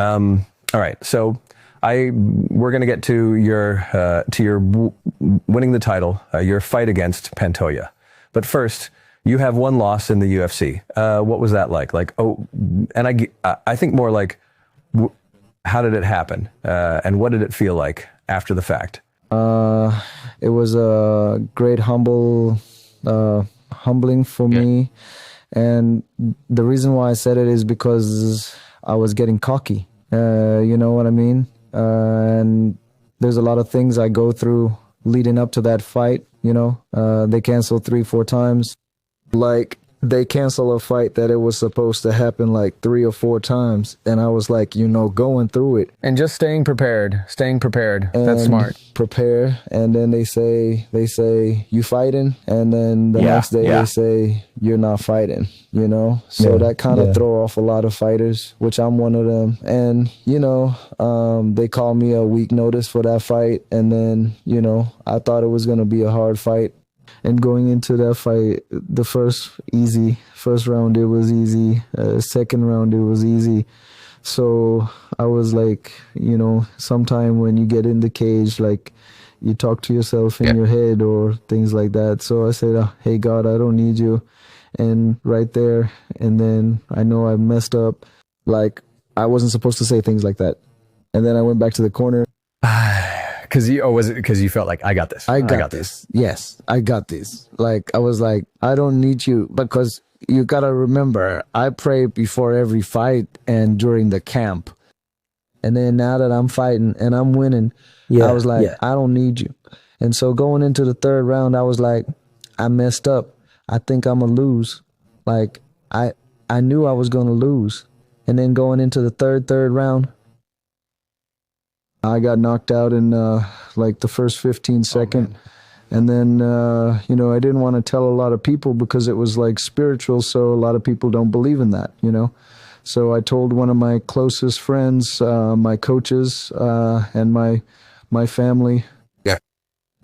All right, so we're going to get to your winning the title, your fight against Pantoja. But first, you have one loss in the UFC. What was that like? And I think more like, how did it happen? And what did it feel like after the fact? It was a great humbling for me. And the reason why I said it is because I was getting cocky. You know what I mean? And there's a lot of things I go through leading up to that fight. You know, they canceled 3-4 times. Like, they cancel a fight that it was supposed to happen like 3 or 4 times, and I was like, you know, going through it and just staying prepared. That's smart. Prepare, and then they say you fighting, and then the next day they say you're not fighting. You know, so that kind of throw off a lot of fighters, which I'm one of them. And you know, they called me a week notice for that fight, and then you know, I thought it was gonna be a hard fight. And going into that fight, the first round, it was easy. Second round, it was easy. So I was like, you know, sometime when you get in the cage, like you talk to yourself in your head or things like that. So I said, hey, God, I don't need you. And right there, and then I know I messed up. Like, I wasn't supposed to say things like that. And then I went back to the corner. Was it because you felt like, I got this? I got this. Yes, I got this. Like, I was like, I don't need you, because you got to remember, I pray before every fight and during the camp. And then now that I'm fighting and I'm winning, I was like, I don't need you. And so going into the third round, I was like, I messed up. I think I'm going to lose. Like, I knew I was going to lose. And then going into the third round, I got knocked out in like the first 15 seconds. And then, you know, I didn't want to tell a lot of people because it was like spiritual. So a lot of people don't believe in that, you know. So I told one of my closest friends, my coaches, and my family. Yeah.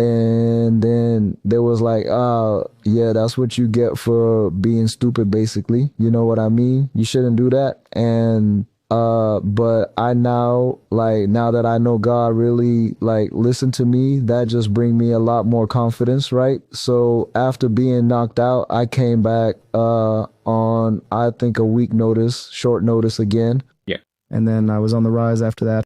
And then there was like, yeah, that's what you get for being stupid, basically. You know what I mean? You shouldn't do that. And but I now, like, now that I know God really like listened to me, that just bring me a lot more confidence, right? So after being knocked out, I came back on, I think, a week notice, short notice again. Yeah. And then I was on the rise after that.